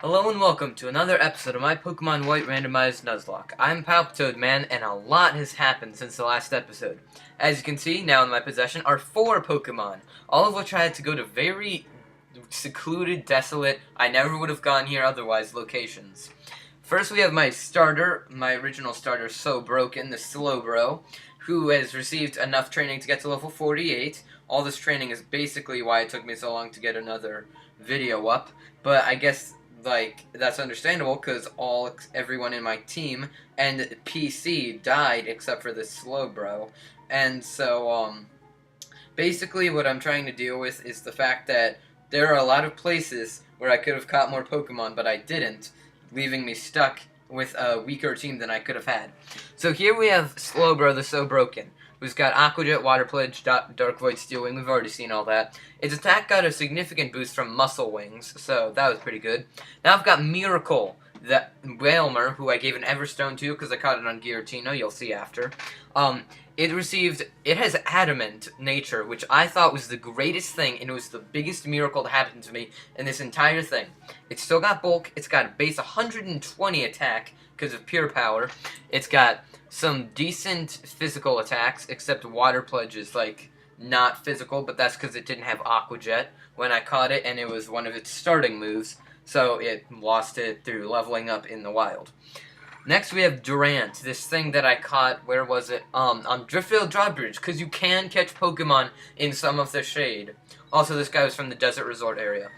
Hello and welcome to another episode of my Pokemon White Randomized Nuzlocke. I'm PalpitoadMan, and a lot has happened since the last episode. As you can see, now in my possession are 4 Pokemon, all of which I had to go to very secluded, desolate, I never would have gone here otherwise locations. First we have my starter, my original starter, So Broken, the Slowbro, who has received enough training to get to level 48. All this training is basically why it took me so long to get another video up, but I guess that's understandable because everyone in my team and PC died except for this Slowbro. And so basically what I'm trying to deal with is the fact that there are a lot of places where I could have caught more Pokemon, but I didn't, leaving me stuck with a weaker team than I could have had. So here we have Slowbro the So Broken, who's got Aqua Jet, Water Pledge, Dark Void, Steel Wing. We've already seen all that. Its attack got a significant boost from Muscle Wings, so that was pretty good. Now I've got Miracle, the Wailmer, who I gave an Everstone to because I caught it on Giratina. You'll see after. It has Adamant nature, which I thought was the greatest thing, and it was the biggest miracle to happen to me in this entire thing. It's still got bulk. It's got a base 120 attack because of pure power. It's got some decent physical attacks, except Water Pledge is not physical, but that's because it didn't have Aqua Jet when I caught it, and it was one of its starting moves, so it lost it through leveling up in the wild. Next we have Durant, this thing that I caught, where was it? On Driftveil Drawbridge, because you can catch Pokemon in some of the shade. Also, this guy was from the Desert Resort area.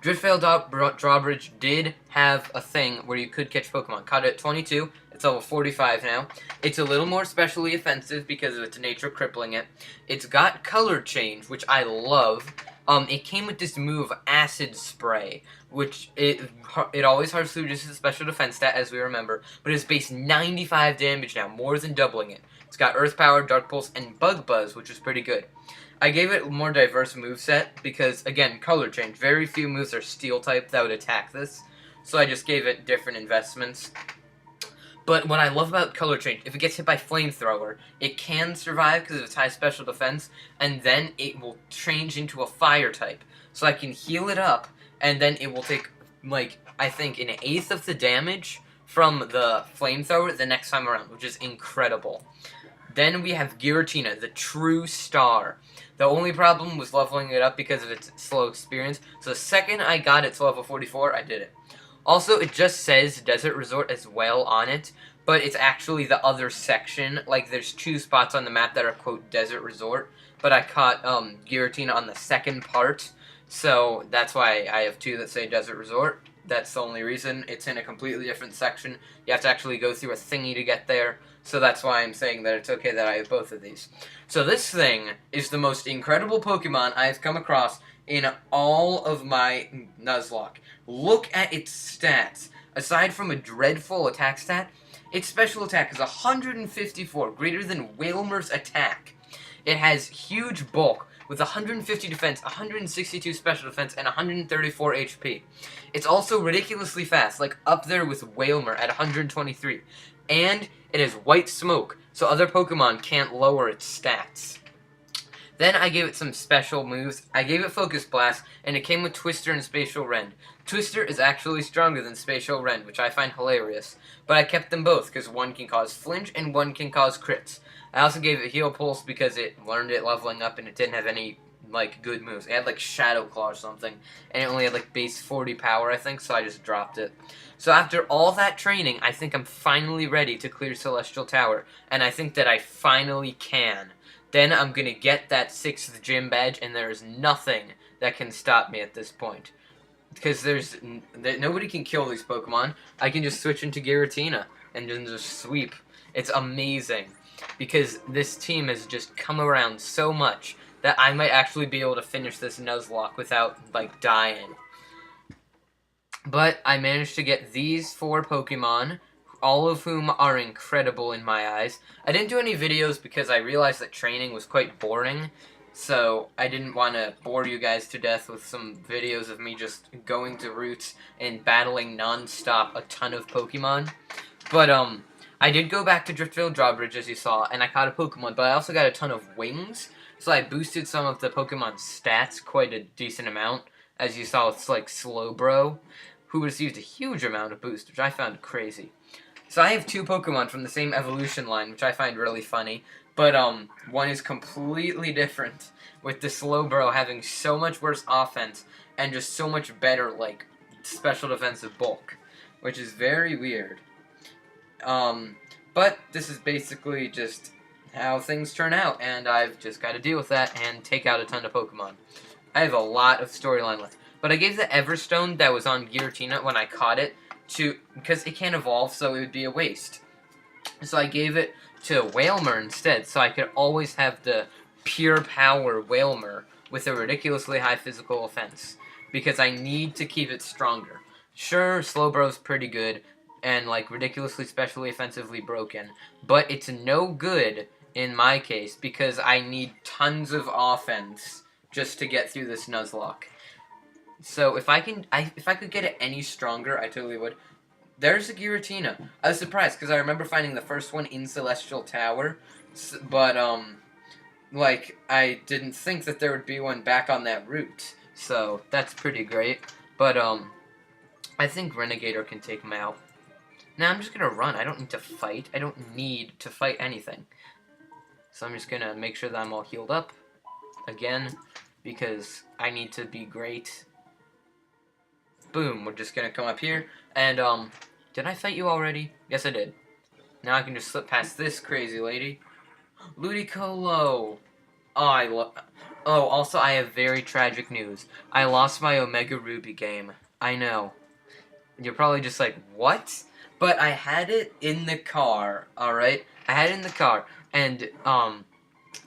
Driftveil Drawbridge did have a thing where you could catch Pokemon. Caught it at 22, it's level 45 now. It's a little more specially offensive because of its nature crippling it. It's got color change, which I love. It came with this move, Acid Spray, which it always harshly reduces special defense stat, as we remember, but it's base 95 damage now, more than doubling it. It's got Earth Power, Dark Pulse, and Bug Buzz, which is pretty good. I gave it a more diverse moveset because, again, color change. Very few moves are Steel type that would attack this, so I just gave it different investments. But what I love about color change, if it gets hit by Flamethrower, it can survive because of its high special defense, and then it will change into a fire type. So I can heal it up, and then it will take, I think, an eighth of the damage from the Flamethrower the next time around, which is incredible. Then we have Giratina, the true star. The only problem was leveling it up because of its slow experience, so the second I got it to level 44, I did it. Also, it just says Desert Resort as well on it, but it's actually the other section. There's 2 spots on the map that are, quote, Desert Resort, but I caught Giratina on the second part, so that's why I have 2 that say Desert Resort. That's the only reason. It's in a completely different section. You have to actually go through a thingy to get there, so that's why I'm saying that it's okay that I have both of these. So this thing is the most incredible Pokemon I've come across in all of my Nuzlocke. Look at its stats. Aside from a dreadful attack stat, its special attack is 154, greater than Wailmer's attack. It has huge bulk, with 150 defense, 162 special defense, and 134 HP. It's also ridiculously fast, up there with Wailmer at 123. And it has White Smoke, so other Pokemon can't lower its stats. Then I gave it some special moves. I gave it Focus Blast, and it came with Twister and Spatial Rend. Twister is actually stronger than Spatial Rend, which I find hilarious. But I kept them both, because one can cause flinch and one can cause crits. I also gave it Heal Pulse because it learned it leveling up and it didn't have any, good moves. It had, Shadow Claw or something, and it only had, base 40 power, I think, so I just dropped it. So after all that training, I think I'm finally ready to clear Celestial Tower, and I think that I finally can. Then I'm gonna get that 6th gym badge, and there is nothing that can stop me at this point. Because nobody can kill these Pokemon. I can just switch into Giratina and then just sweep. It's amazing. Because this team has just come around so much that I might actually be able to finish this Nuzlocke without, dying. But I managed to get these 4 Pokemon, all of whom are incredible in my eyes. I didn't do any videos because I realized that training was quite boring, so I didn't want to bore you guys to death with some videos of me just going to routes and battling non-stop a ton of Pokemon. But, I did go back to Driftveil Drawbridge, as you saw, and I caught a Pokemon, but I also got a ton of wings, so I boosted some of the Pokemon's stats quite a decent amount, as you saw with, Slowbro, who received a huge amount of boost, which I found crazy. So I have 2 Pokemon from the same evolution line, which I find really funny. But, one is completely different, with the Slowbro having so much worse offense, and just so much better, like, special defensive bulk, which is very weird. But this is basically just how things turn out, and I've just got to deal with that and take out a ton of Pokemon. I have a lot of storyline left. But I gave the Everstone that was on Giratina when I caught it because it can't evolve, so it would be a waste. So I gave it to Wailmer instead, so I could always have the pure power Wailmer with a ridiculously high physical offense, because I need to keep it stronger. Sure, Slowbro's pretty good, and like ridiculously specially offensively broken, but it's no good in my case, because I need tons of offense just to get through this Nuzlocke. So if I could get it any stronger, I totally would. There's a Giratina. I was surprised because I remember finding the first one in Celestial Tower, but like I didn't think that there would be one back on that route. So that's pretty great. But I think Renegator can take him out. Now I'm just gonna run. I don't need to fight. I don't need to fight anything. So I'm just gonna make sure that I'm all healed up again, because I need to be great. Boom, we're just gonna come up here, and, did I fight you already? Yes, I did. Now I can just slip past this crazy lady. Ludicolo! Oh, also, I have very tragic news. I lost my OmegaRuby game. I know. You're probably just like, what? But I had it in the car, alright? I had it in the car, and,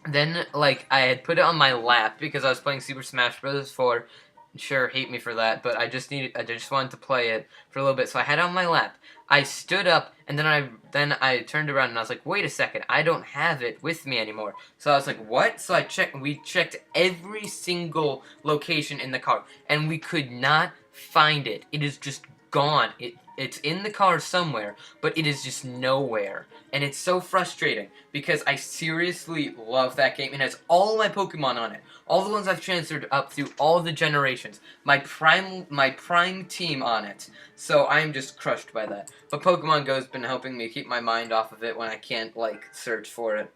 then, like, I had put it on my lap because I was playing Super Smash Bros. 4. Sure, hate me for that, but I just wanted to play it for a little bit, so I had it on my lap. I stood up, and then I turned around, and I was like, wait a second, I don't have it with me anymore. So I was like, what? So we checked every single location in the car, and we could not find it. It is just gone. It's in the car somewhere, but it is just nowhere. And it's so frustrating, because I seriously love that game. It has all my Pokemon on it. All the ones I've transferred up through all the generations. My prime team on it. So I'm just crushed by that. But Pokemon Go's been helping me keep my mind off of it when I can't, like, search for it.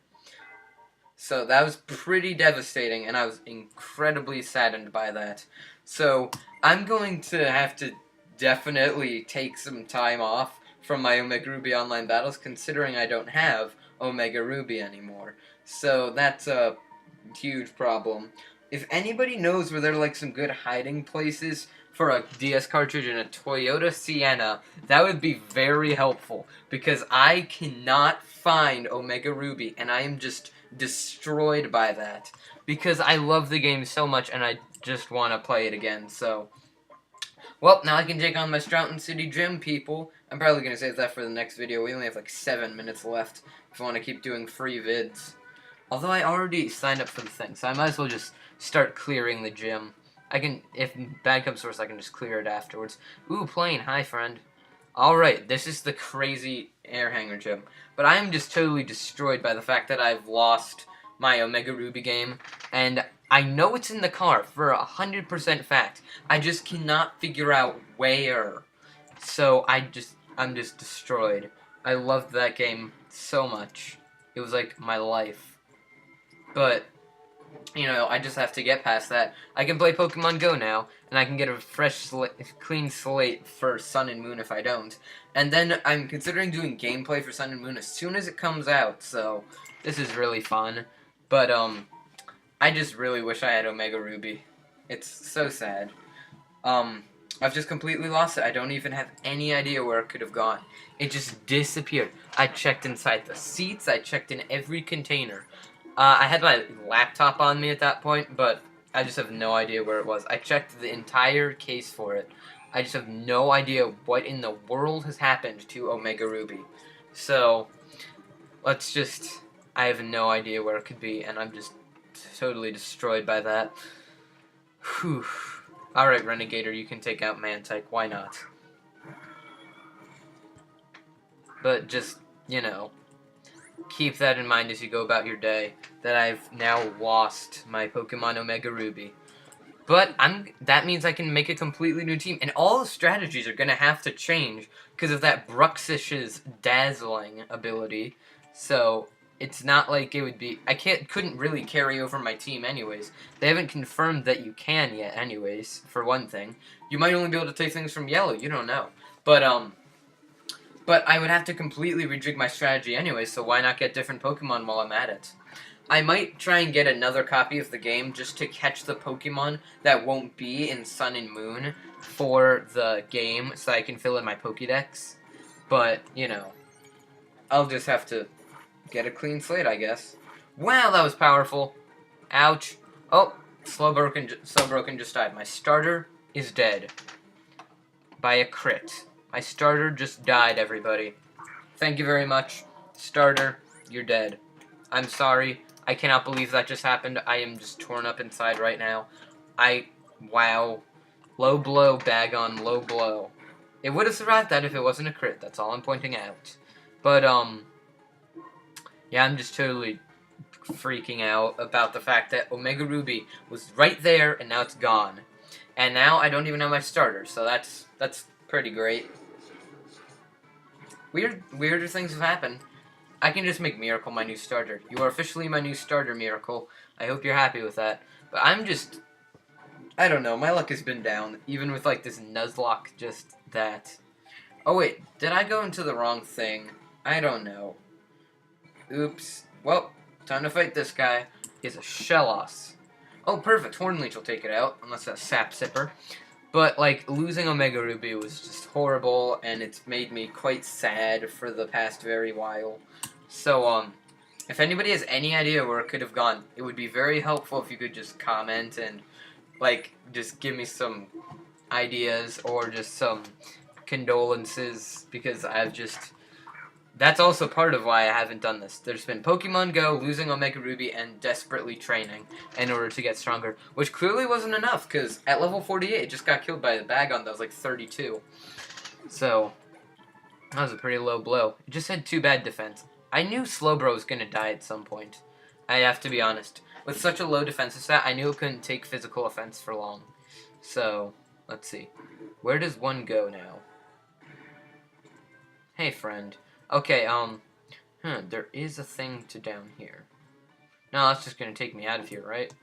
So that was pretty devastating, and I was incredibly saddened by that. So I'm going to have to definitely take some time off from my OmegaRuby online battles, considering I don't have OmegaRuby anymore. So that's a huge problem. If anybody knows where there are like some good hiding places for a DS cartridge and a Toyota Sienna, that would be very helpful, because I cannot find OmegaRuby, and I am just destroyed by that, because I love the game so much and I just want to play it again. So well, now I can take on my Stroughton City Gym, people. I'm probably going to save that for the next video. We only have like 7 minutes left if I want to keep doing free vids. Although I already signed up for the thing, so I might as well just start clearing the gym. I can, if bad comes first, I can just clear it afterwards. Ooh, plane. Hi, friend. Alright, this is the crazy air hanger gym. But I am just totally destroyed by the fact that I've lost my OmegaRuby game, and I know it's in the car for 100% fact. I just cannot figure out where. So I'm just destroyed. I loved that game so much. It was like my life. But, you know, I just have to get past that. I can play Pokemon Go now, and I can get a fresh, clean slate for Sun and Moon if I don't. And then I'm considering doing gameplay for Sun and Moon as soon as it comes out, so this is really fun. But, I just really wish I had OmegaRuby. It's so sad. I've just completely lost it. I don't even have any idea where it could have gone. It just disappeared. I checked inside the seats. I checked in every container. I had my laptop on me at that point, but I just have no idea where it was. I checked the entire case for it. I just have no idea what in the world has happened to OmegaRuby. So, let's just... I have no idea where it could be, and I'm just totally destroyed by that. Whew. Alright, Renegator, you can take out Mantike. Why not? But just, you know, keep that in mind as you go about your day, that I've now lost my Pokemon OmegaRuby. But that means I can make a completely new team, and all the strategies are gonna have to change because of that Bruxish's dazzling ability. So it's not like it would be. I couldn't really carry over my team anyways. They haven't confirmed that you can yet, anyways. For one thing, you might only be able to take things from yellow. You don't know, but I would have to completely rejig my strategy anyway. So why not get different Pokemon while I'm at it? I might try and get another copy of the game just to catch the Pokemon that won't be in Sun and Moon for the game so I can fill in my Pokédex. But, you know, I'll just have to get a clean slate, I guess. Wow, that was powerful. Ouch. Oh, Slowbroken just died. My starter is dead. By a crit. My starter just died, everybody. Thank you very much. Starter, you're dead. I'm sorry. I cannot believe that just happened. I am just torn up inside right now. Wow. Low blow, Bagon, low blow. It would have survived that if it wasn't a crit. That's all I'm pointing out. But, yeah, I'm just totally freaking out about the fact that OmegaRuby was right there, and now it's gone. And now I don't even have my starter, so that's pretty great. Weirder things have happened. I can just make Miracle my new starter. You are officially my new starter, Miracle. I hope you're happy with that. But I don't know, my luck has been down, even with, like, this Nuzlocke, just that. Oh, wait, did I go into the wrong thing? I don't know. Oops. Well, time to fight this guy. Is a Shellos. Oh, perfect, Hornleech will take it out, unless that's Sap Sipper. But, like, losing OmegaRuby was just horrible, and it's made me quite sad for the past very while. So, if anybody has any idea where it could have gone, it would be very helpful if you could just comment and, like, just give me some ideas or just some condolences, because that's also part of why I haven't done this. There's been Pokemon Go, losing OmegaRuby, and desperately training in order to get stronger, which clearly wasn't enough, because at level 48, it just got killed by the Bagon that was like 32. So, that was a pretty low blow. It just had too bad defense. I knew Slowbro was going to die at some point. I have to be honest. With such a low defensive stat, I knew it couldn't take physical offense for long. So, let's see. Where does one go now? Hey, friend. Okay, there is a thing to down here. No, that's just gonna take me out of here, right?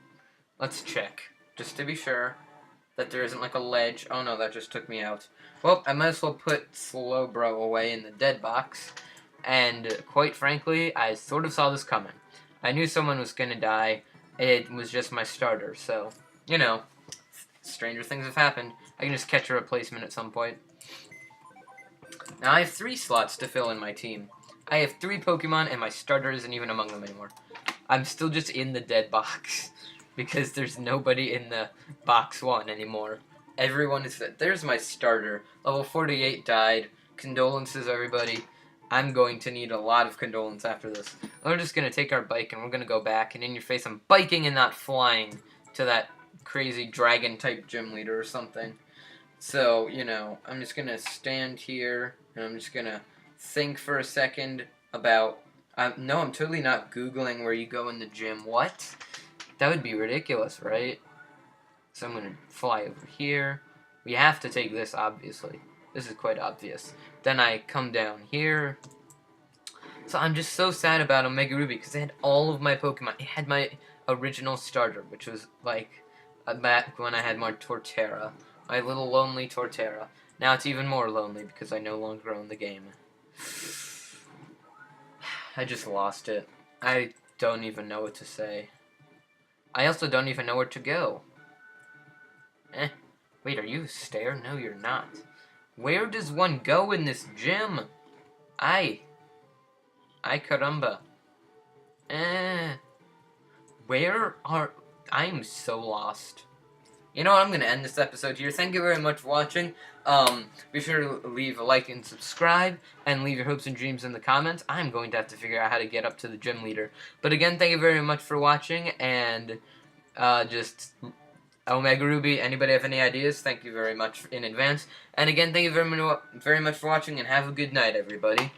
Let's check, just to be sure that there isn't, like, a ledge. Oh, no, that just took me out. Well, I might as well put Slowbro away in the dead box, and quite frankly, I sort of saw this coming. I knew someone was gonna die. It was just my starter, so, you know, stranger things have happened. I can just catch a replacement at some point. Now, I have 3 slots to fill in my team. I have 3 Pokemon, and my starter isn't even among them anymore. I'm still just in the dead box, because there's nobody in the box 1 anymore. Everyone is dead. There's my starter. Level 48 died. Condolences, everybody. I'm going to need a lot of condolence after this. We're just going to take our bike, and we're going to go back, and in your face, I'm biking and not flying to that crazy dragon-type gym leader or something. So, you know, I'm just going to stand here, and I'm just going to think for a second about... no, I'm totally not Googling where you go in the gym. What? That would be ridiculous, right? So I'm going to fly over here. We have to take this, obviously. This is quite obvious. Then I come down here. So I'm just so sad about OmegaRuby, because it had all of my Pokemon. It had my original starter, which was, like, back when I had more Torterra. My little lonely Torterra. Now it's even more lonely because I no longer own the game. I just lost it. I don't even know what to say. I also don't even know where to go. Wait, are you a stair? No, you're not. Where does one go in this gym? Ay caramba. I'm so lost. You know what, I'm going to end this episode here. Thank you very much for watching. Be sure to leave a like and subscribe, and leave your hopes and dreams in the comments. I'm going to have to figure out how to get up to the gym leader. But again, thank you very much for watching, and just OmegaRuby, anybody have any ideas? Thank you very much in advance. And again, thank you very much for watching, and have a good night, everybody.